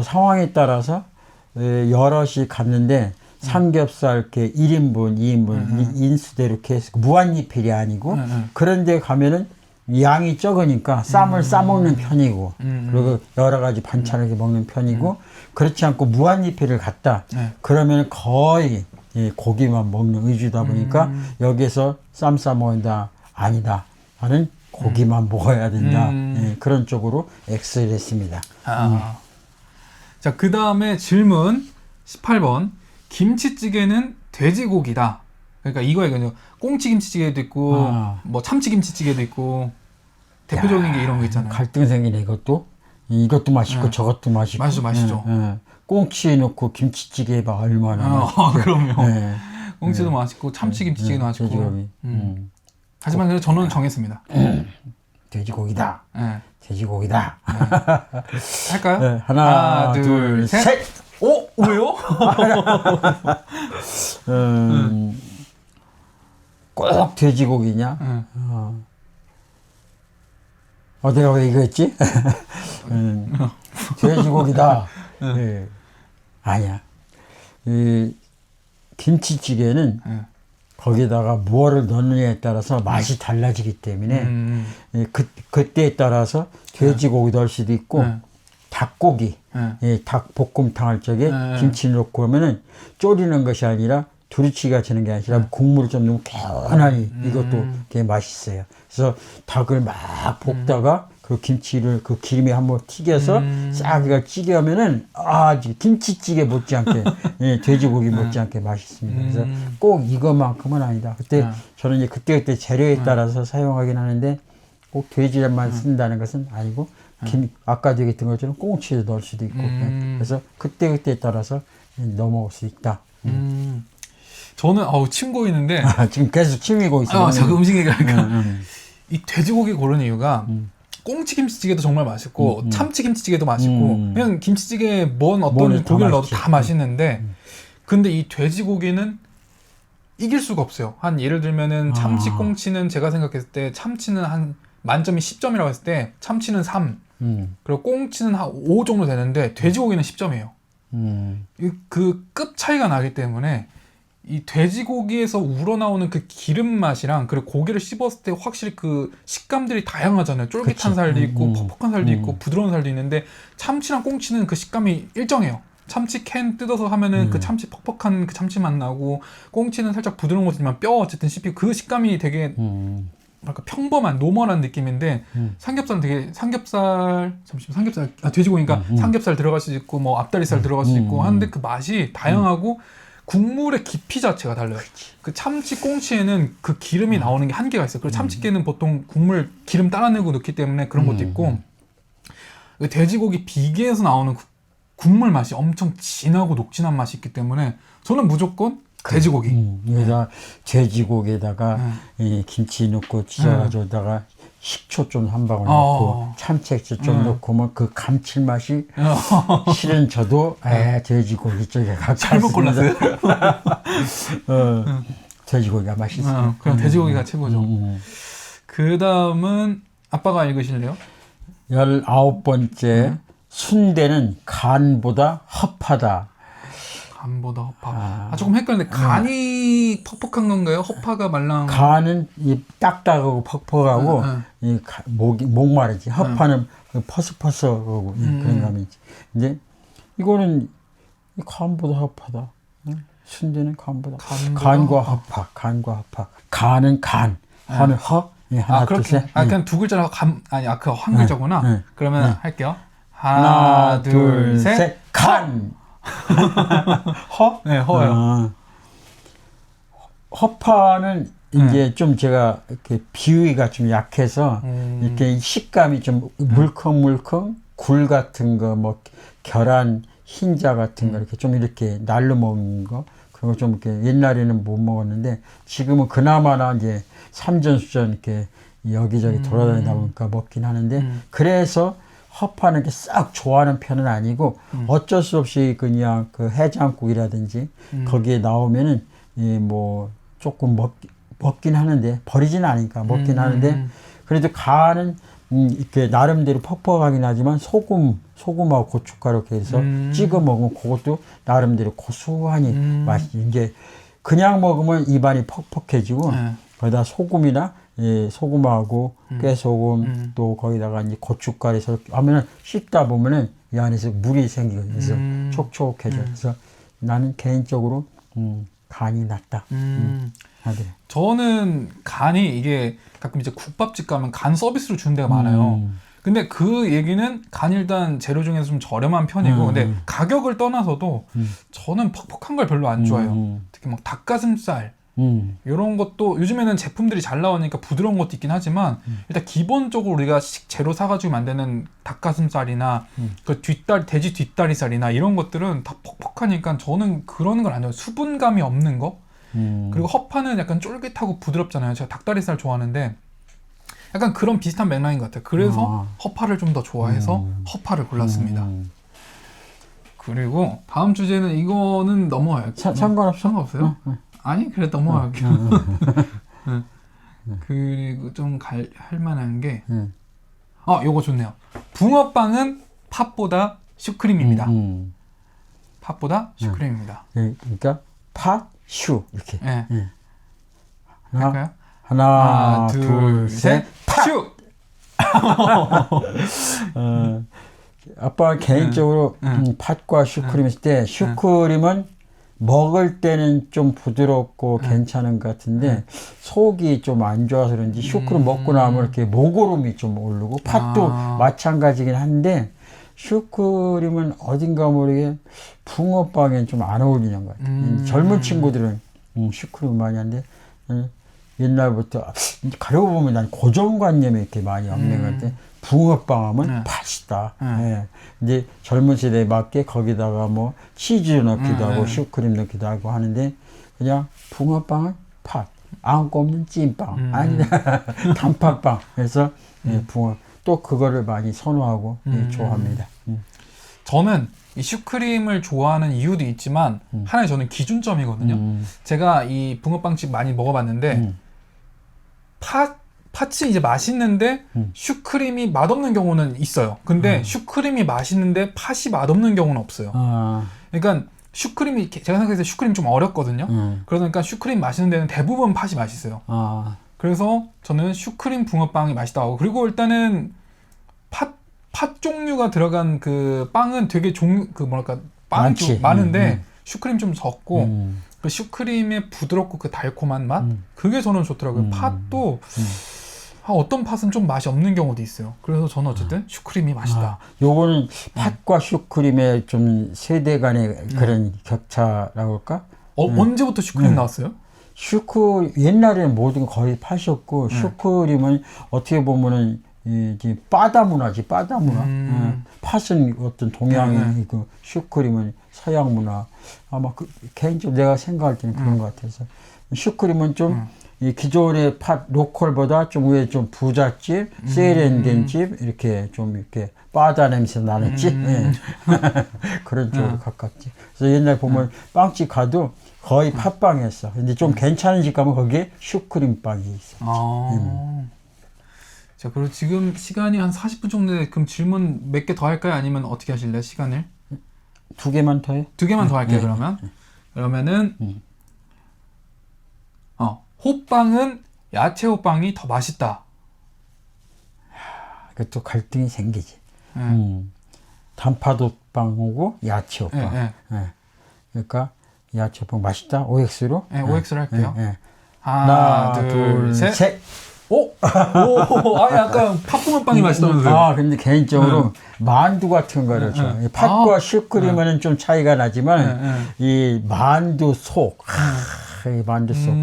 상황에 따라서 여럿이 갔는데 삼겹살 이렇게 1인분, 2인분 인수대로 이렇게 해서 무한리필이 아니고 그런 데 가면은 양이 적으니까 쌈을 싸먹는 편이고 그리고 여러 가지 반찬을 이렇게 먹는 편이고 그렇지 않고 무한리필을 갔다 그러면 거의 고기만 먹는 위주다 보니까 여기에서 쌈 싸먹는다 아니다 하는 고기만 먹어야 된다 그런 쪽으로 X를 했습니다. 자, 그 다음에 질문 18번. 김치찌개는 돼지고기다. 그러니까 이거예요. 꽁치김치찌개도 있고, 뭐 참치김치찌개도 있고, 대표적인 게 이런 거 있잖아요. 갈등 생기네, 이것도. 이것도 맛있고 저것도 맛있고. 맛있죠. 꽁치 넣고 김치찌개 해봐, 얼마나. 그럼요. 꽁치도 맛있고, 참치김치찌개도 맛있고. 하지만 그래서 저는 정했습니다. 돼지고기다. 돼지고기다. 할까요? 하나, 둘, 셋. 왜요? 꼭 돼지고기냐? 내가 왜 이거 했지? 돼지고기다. 아니야. 이 김치찌개는 거기다가 무엇을 넣느냐에 따라서 맛이 달라지기 때문에 그때에 따라서 돼지고기 넣을 수도 있고 닭고기, 예, 닭볶음탕 할 적에 김치 넣고 하면은 졸이는 것이 아니라 두루치기가 되는 게 아니라 국물을 좀 너무 개운하니 이것도 되게 맛있어요. 그래서 닭을 막 볶다가 그 김치를 그 기름에 한번 튀겨서 싹 이거 찌개 하면은 김치찌개 못지않게 예, 돼지고기 못지않게 맛있습니다. 그래서 꼭 이것만큼은 아니다. 그때 저는 이제 그때 재료에 따라서 사용하긴 하는데 꼭 돼지만 쓴다는 것은 아니고 아까도 얘기했던 것처럼 꽁치도 넣을 수도 있고 그래서 그때에 따라서 넣어 먹을 수 있다. 저는 침 고이는데 지금 계속 침이고 있어요. 자꾸 음식 얘기하니까 이 돼지고기 고른 이유가 꽁치 김치찌개도 정말 맛있고 참치 김치찌개도 맛있고 그냥 김치찌개에 어떤 고기를 넣어도 다 맛있는데 근데 이 돼지고기는 이길 수가 없어요. 한 예를 들면은 참치 꽁치는 제가 생각했을 때 참치는 한 만점이 10점이라고 했을 때 참치는 3 그리고 꽁치는 한 5 정도 되는데 돼지고기는 10점이에요. 그 급 차이가 나기 때문에 이 돼지고기에서 우러나오는 그 기름 맛이랑 그리고 고기를 씹었을 때 확실히 그 식감들이 다양하잖아요. 쫄깃한 살도 있고 퍽퍽한 살도 있고 부드러운 살도 있는데 참치랑 꽁치는 그 식감이 일정해요. 참치 캔 뜯어서 하면은 그 참치 퍽퍽한 그 참치 맛 나고 꽁치는 살짝 부드러운 것이지만 뼈 어쨌든 씹히고 그 식감이 되게 뭐랄까 평범한 노멀한 느낌인데 삼겹살 돼지고기니까 삼겹살 들어갈 수 있고 뭐 앞다리살 들어갈 수 있고 하는데 그 맛이 다양하고 국물의 깊이 자체가 달라요. 그 참치 꽁치에는 그 기름이 나오는 게 한계가 있어요. 그리고 참치깨는 보통 국물 기름 따라내고 넣기 때문에 그런 것도 있고 그 돼지고기 비계에서 나오는 국물 맛이 엄청 진하고 녹진한 맛이 있기 때문에 저는 무조건 돼지고기. 여기다 돼지고기에다가 이 김치 넣고 찢어가지고다가 식초 좀 한 방울 넣고 참치액젓 좀 넣고 뭐 그 감칠맛이 실은 저도 돼지고기 쪽에 잘못 골랐어요. 돼지고기가 맛있어요. 그럼 돼지고기가 최고죠. 그 다음은 아빠가 읽으실래요? 19번째 순대는 간보다 헙하다. 간보다 허파. 조금 헷갈리는데 간이 퍽퍽한 건가요? 허파가 말랑. 간은 이 딱딱하고 퍽퍽하고 이 목마르지. 허파는 퍼석퍼석하고 그런 감이 있지. 근데 이거는 간보다 헙하다. 순대는 간과 허파. 간은 간. 허는 허. 하나 둘 셋. 그냥 두 글자로 그 한 글자구나. 그러면 할게요. 하나 둘 셋. 간. 허? 네, 허요. 허파는 이제 좀 제가 이렇게 비위가 좀 약해서 이렇게 식감이 좀 물컹물컹 굴 같은 거, 뭐 계란 흰자 같은 거 이렇게 날로 먹는 거 그런 거 좀 이렇게 옛날에는 못 먹었는데 지금은 그나마나 이제 삼전수전 이렇게 여기저기 돌아다니다 보니까 먹긴 하는데 그래서 허파는 이렇게 싹 좋아하는 편은 아니고 어쩔 수 없이 그냥 그 해장국이라든지 거기에 나오면은 뭐 조금 먹긴 하는데 버리진 않으니까 먹긴 하는데 그래도 간은 이렇게 나름대로 퍽퍽하긴 하지만 소금하고 고춧가루 이렇게 해서 찍어 먹으면 그것도 나름대로 고소하니 맛이 이제 그냥 먹으면 입안이 퍽퍽해지고 거기다 소금이나 소금하고 깨소금 또 거기다가 이제 고춧가루에서 하면은 씹다 보면은 이 안에서 물이 생기거든요. 그래서 촉촉해져. 그래서 나는 개인적으로 간이 낫다. 그래. 저는 간이 이게 가끔 이제 국밥집 가면 간 서비스로 주는 데가 많아요. 근데 그 얘기는 간 일단 재료 중에서 좀 저렴한 편이고 근데 가격을 떠나서도 저는 퍽퍽한 걸 별로 안 좋아해요. 특히 막 닭가슴살 이런 것도 요즘에는 제품들이 잘 나오니까 부드러운 것도 있긴 하지만 일단 기본적으로 우리가 재료 사가지고 만드는 닭가슴살이나 그 돼지 뒷다리살이나 이런 것들은 다 퍽퍽하니까 저는 그런 걸 안 좋아해요. 수분감이 없는 거 그리고 허파는 약간 쫄깃하고 부드럽잖아요. 제가 닭다리살 좋아하는데 약간 그런 비슷한 맥락인 것 같아요. 그래서 허파를 좀 더 좋아해서 허파를 골랐습니다. 그리고 다음 주제는 이거는 넘어가요. 상관없어요? 아니 그래 넘어갈게요. 그리고 좀 할 만한 게 요거 좋네요. 붕어빵은 팥보다 슈크림입니다. 팥보다 슈크림입니다. 그러니까 팥슈 이렇게. 네. 할까요? 하나 둘 셋. 슈. 아빠 개인적으로 팥과 슈크림 있을 때 슈크림은 먹을 때는 좀 부드럽고 괜찮은 것 같은데 속이 좀 안 좋아서 그런지 슈크림 먹고 나면 이렇게 목오름이 좀 오르고 팥도 마찬가지긴 한데 슈크림은 어딘가 모르게 붕어빵엔 좀 안 어울리는 것 같아요. 젊은 친구들은 슈크림 많이 하는데 옛날부터 가려고 보면 난 고정관념이 이렇게 많이 없는 것 같아. 붕어빵 하면 팥이다. 예. 이제 젊은 세대에 맞게 거기다가 뭐 치즈 넣기도 하고 슈크림 넣기도 하고 하는데 그냥 붕어빵은 팥, 안고 없는 찐빵, 아니다 단팥빵. 그래서 붕어 또 그거를 많이 선호하고 좋아합니다. 저는 이 슈크림을 좋아하는 이유도 있지만 하나의 저는 기준점이거든요. 제가 이 붕어빵집 많이 먹어봤는데 팥이 이제 맛있는데 슈크림이 맛없는 경우는 있어요. 근데 슈크림이 맛있는데 팥이 맛없는 경우는 없어요. 그러니까 슈크림이 제가 생각했을 때 슈크림 좀 어렵거든요. 그러니까 슈크림 맛있는 데는 대부분 팥이 맛있어요. 그래서 저는 슈크림 붕어빵이 맛있다고 하고 그리고 일단은 팥 종류가 들어간 그 빵은 되게 그 뭐랄까 빵이 좀 많은데 슈크림 좀 적고 그 슈크림의 부드럽고 그 달콤한 맛 그게 저는 좋더라고요. 팥도 어떤 팥은 좀 맛이 없는 경우도 있어요. 그래서 저는 어쨌든 슈크림이 맛있다. 요거는 팥과 슈크림의 좀 세대 간의 그런 격차라고 할까? 언제부터 슈크림 나왔어요? 옛날에는 모든 거의 팥이었고 슈크림은 어떻게 보면은 이제 바다 문화지, 바다 문화. 팥은 어떤 동양이고 슈크림은 서양 문화. 아마 개인적으로 내가 생각할 때는 그런 것 같아서 슈크림은 좀 이 기존의 팥 로컬보다 좀 위에 좀 부잣집, 세련된 집 이렇게 좀 이렇게 바다 냄새 나는 집 그런 쪽으로 가깝지. 그래서 옛날 보면 빵집 가도 거의 팥빵이었어. 근데 좀 괜찮은 집 가면 거기에 슈크림 빵이 있어. 자, 그리고 지금 시간이 한 40분 정도인데 그럼 질문 몇 개 더 할까요? 아니면 어떻게 하실래요? 시간을? 2개만 더 해? 2개만 더 할게요, 그러면. 그러면은 호빵은 야채 호빵이 더 맛있다. 그것도 갈등이 생기지. 단팥 호빵하고 야채 호빵. 그러니까 야채 호빵 맛있다. OX로? 네, OX로 할게요. 하나, 둘, 셋. 약간 팥붕어빵이 맛있다면서요? 근데 개인적으로 만두 같은 거를 좋아해요. 팥과 슈크림은 좀 차이가 나지만 이 만두 속, 이 만두 속.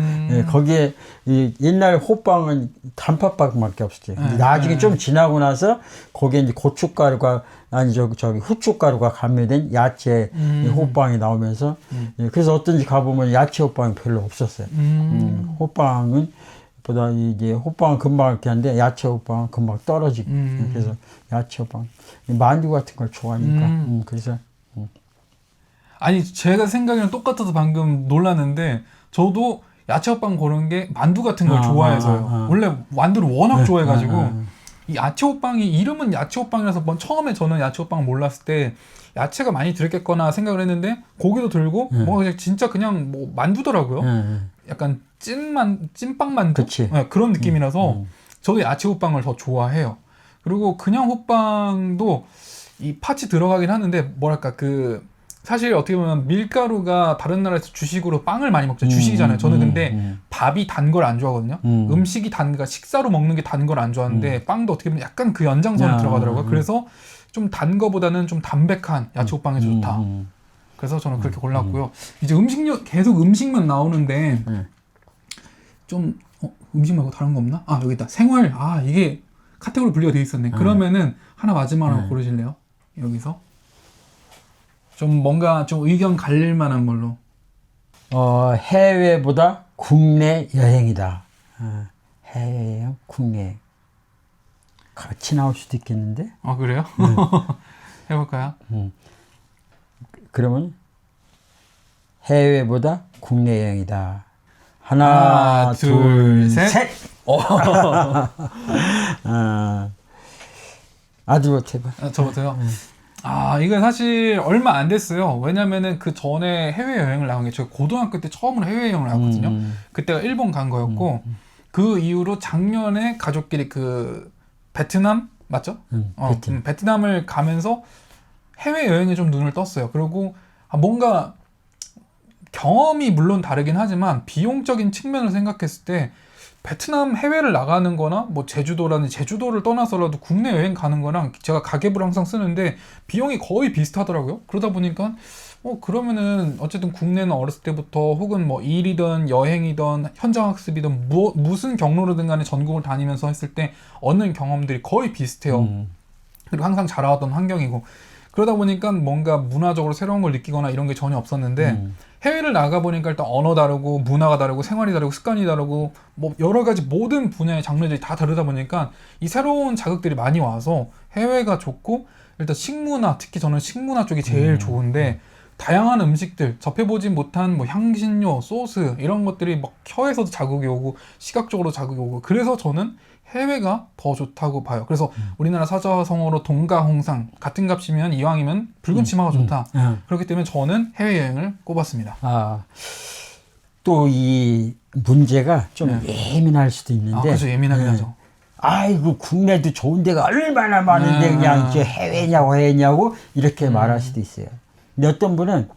거기에 이 옛날 호빵은 단팥빵밖에 없었지. 나중에 좀 지나고 나서 거기에 이제 고춧가루가 아니 저기 후춧가루가 가미된 야채 호빵이 나오면서 그래서 어떤지 가보면 야채 호빵이 별로 없었어요. 호빵은 보다 이제 호빵은 금방 이렇게 하는데 야채 호빵은 금방 떨어지고 그래서 야채 호빵 만두 같은 걸 좋아하니까 그래서 아니 제가 생각이랑 똑같아서 방금 놀랐는데 저도 야채 호빵 고른 게 만두 같은 걸 좋아해서요. 원래 만두를 워낙 좋아해가지고 이 야채 호빵이 이름은 야채 호빵이라서 처음에 저는 야채 호빵을 몰랐을 때 야채가 많이 들었겠거나 생각을 했는데 고기도 들고 뭔가 진짜 그냥 뭐 만두더라고요. 약간 찐빵 만두? 그런 느낌이라서 저도 야채 호빵을 더 좋아해요. 그리고 그냥 호빵도 이 팥이 들어가긴 하는데 뭐랄까 사실 어떻게 보면 밀가루가 다른 나라에서 주식으로 빵을 많이 먹죠. 주식이잖아요. 저는 근데 밥이 단 걸 안 좋아하거든요. 음식이 식사로 먹는 게 단 걸 안 좋아하는데 빵도 어떻게 보면 약간 그 연장선에 들어가더라고요. 그래서 좀 단 거보다는 좀 담백한 야채 호빵이 좋다. 그래서 저는 그렇게 골랐고요. 이제 계속 음식만 나오는데 좀 음식 말고 다른 거 없나? 여기 있다. 생활. 이게 카테고리 분리가 돼 있었네. 그러면은 하나 마지막으로 고르실래요? 여기서 좀 뭔가 좀 의견 갈릴 만한 걸로. 해외보다 국내 여행이다. 해외 여행, 국내 여행. 같이 나올 수도 있겠는데? 그래요? 해볼까요? 그러면 해외보다 국내 여행이다. 하나, 둘, 셋. 아들부터 해봐. 저부터요? 이건 사실 얼마 안 됐어요. 왜냐면은 그 전에 해외여행을 나간 게 제가 고등학교 때 처음으로 해외여행을 나갔거든요. 그때가 일본 간 거였고 그 이후로 작년에 가족끼리 베트남, 맞죠? 베트남. 베트남을 가면서 해외 여행에 좀 눈을 떴어요. 그리고 뭔가 경험이 물론 다르긴 하지만 비용적인 측면을 생각했을 때 베트남 해외를 나가는 거나 뭐 제주도를 떠나서라도 국내 여행 가는 거랑 제가 가계부를 항상 쓰는데 비용이 거의 비슷하더라고요. 그러다 보니까 그러면은 어쨌든 국내는 어렸을 때부터 혹은 뭐 일이든 여행이든 현장 학습이든 무슨 경로로든 간에 전국을 다니면서 했을 때 얻는 경험들이 거의 비슷해요. 그리고 항상 자라왔던 환경이고 그러다 보니까 뭔가 문화적으로 새로운 걸 느끼거나 이런 게 전혀 없었는데 해외를 나가보니까 일단 언어 다르고 문화가 다르고 생활이 다르고 습관이 다르고 뭐 여러 가지 모든 분야의 장르들이 다 다르다 보니까 이 새로운 자극들이 많이 와서 해외가 좋고 일단 식문화, 특히 저는 식문화 쪽이 제일 좋은데 다양한 음식들, 접해보지 못한 뭐 향신료, 소스 이런 것들이 막 혀에서도 자극이 오고 시각적으로 자극이 오고 그래서 저는 해외가 더 좋다고 봐요. 그래서 우리나라 사자성어로 동가홍상 같은 값이면 이왕이면 붉은 치마가 좋다. 그렇기 때문에 저는 해외여행을 꼽았습니다. 또 이 문제가 좀 예민할 수도 있는데 그렇죠. 예민하긴 하죠. 아이고 국내도 좋은 데가 얼마나 많은데 그냥 저 해외냐고 이렇게 말할 수도 있어요. 근데 어떤 분은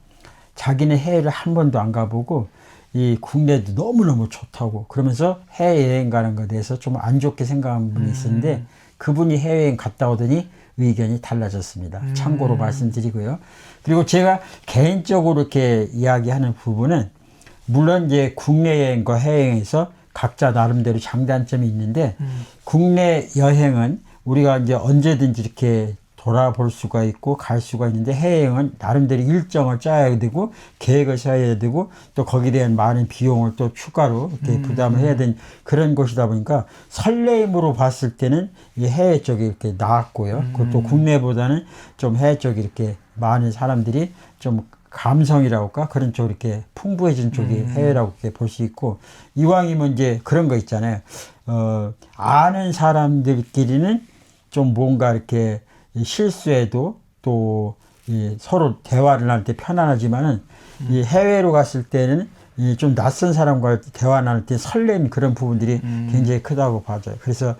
자기는 해외를 한 번도 안 가보고 이 국내도 너무너무 좋다고 그러면서 해외여행 가는 것에 대해서 좀 안 좋게 생각하는 분이 있었는데 그분이 해외여행 갔다 오더니 의견이 달라졌습니다. 참고로 말씀드리고요. 그리고 제가 개인적으로 이렇게 이야기하는 부분은 물론 이제 국내 여행과 해외여행에서 각자 나름대로 장단점이 있는데 국내 여행은 우리가 이제 언제든지 이렇게 돌아볼 수가 있고 갈 수가 있는데 해외여행은 나름대로 일정을 짜야 되고 계획을 세워야 되고 또 거기에 대한 많은 비용을 또 추가로 이렇게 부담을 해야 되는 그런 곳이다 보니까 설레임으로 봤을 때는 이 해외 쪽이 이렇게 나았고요. 그것도 국내보다는 좀 해외 쪽이 이렇게 많은 사람들이 좀 감성이라고 할까? 그런 쪽으로 이렇게 풍부해진 쪽이 해외라고 이렇게 볼 수 있고, 이왕이면 이제 그런 거 있잖아요. 아는 사람들끼리는 좀 뭔가 이렇게 실수해도 또 서로 대화를 할 때 편안하지만은 이 해외로 갔을 때는 좀 낯선 사람과 대화 나눌 때 설렘 그런 부분들이 굉장히 크다고 봐요. 그래서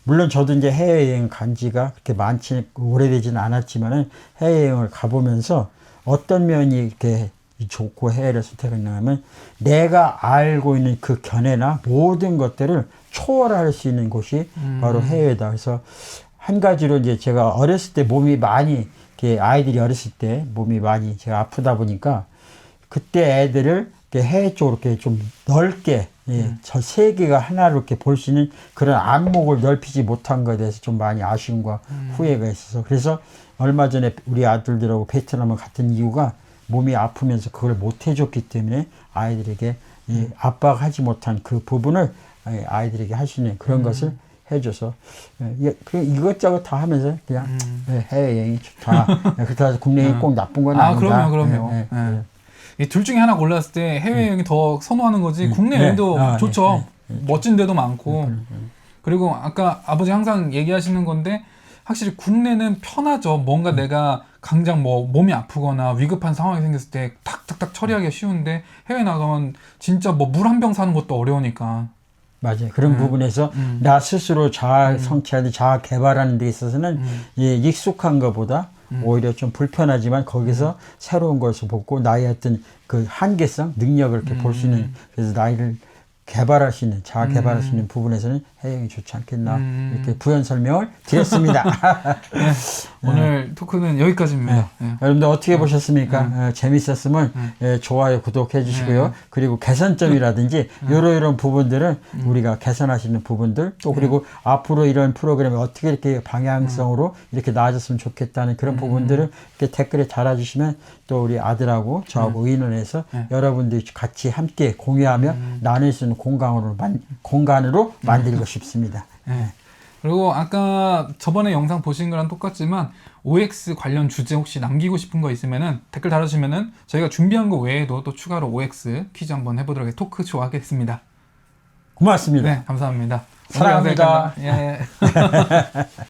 물론 저도 이제 해외여행 간 지가 그렇게 오래되지는 않았지만은 해외여행을 가보면서 어떤 면이 이렇게 좋고 해외를 선택했냐면 내가 알고 있는 그 견해나 모든 것들을 초월할 수 있는 곳이 바로 해외다. 그래서 한 가지로 이제 제가 어렸을 때 몸이 많이 이렇게 아이들이 어렸을 때 몸이 많이 제가 아프다 보니까 그때 애들을 이렇게 해외 쪽으로 이렇게 좀 넓게 저 세계가 하나로 이렇게 볼 수 있는 그런 안목을 넓히지 못한 것에 대해서 좀 많이 아쉬움과 후회가 있어서 그래서 얼마 전에 우리 아들들하고 베트남을 갔던 이유가 몸이 아프면서 그걸 못 해줬기 때문에 아이들에게 압박하지 못한 그 부분을 아이들에게 할 수 있는 그런 것을 해줘서 이것저것 다 하면서 그냥 해외여행이 좋다. 그렇다고 해서 국내여행이 꼭 나쁜 건 아니다. 그럼요. 이 둘 중에 하나 골랐을 때 해외여행이 더 선호하는 거지 국내 여행도 좋죠. 멋진 데도 많고 그리고 아까 아버지 항상 얘기하시는 건데 확실히 국내는 편하죠. 뭔가 내가 당장 뭐 몸이 아프거나 위급한 상황이 생겼을 때 탁탁탁 처리하기가 쉬운데 해외 나가면 진짜 뭐 물 한 병 사는 것도 어려우니까. 맞아요. 그런 부분에서 나 스스로 자아 성취하는 자아 개발하는 데 있어서는 익숙한 것보다 오히려 좀 불편하지만 거기서 새로운 것을 보고 나의 어떤 그 한계성, 능력을 이렇게 볼 수 있는 그래서 나이를 개발할 수 있는 자아 개발할 수 있는 부분에서는 해외여행이 좋지 않겠나 이렇게 부연 설명을 드렸습니다. 오늘 토크는 여기까지입니다. 여러분들 어떻게 보셨습니까? 재밌었으면 좋아요, 구독해 주시고요. 그리고 개선점이라든지 이런 부분들은 우리가 개선할 수 있는 부분들 또 그리고 앞으로 이런 프로그램이 어떻게 이렇게 방향성으로 이렇게 나아졌으면 좋겠다는 그런 부분들을 이렇게 댓글에 달아주시면 또 우리 아들하고 저하고 의논해서 여러분들이 같이 함께 공유하며 나눌 수 있는 공간으로 만들고 싶습니다. 그리고 아까 저번에 영상 보신 거랑 똑같지만 OX 관련 주제 혹시 남기고 싶은 거 있으면은 댓글 달아주시면은 저희가 준비한 거 외에도 또 추가로 OX 퀴즈 한번 해보도록 토크쇼 하겠습니다. 고맙습니다. 네, 감사합니다. 사랑합니다. 예.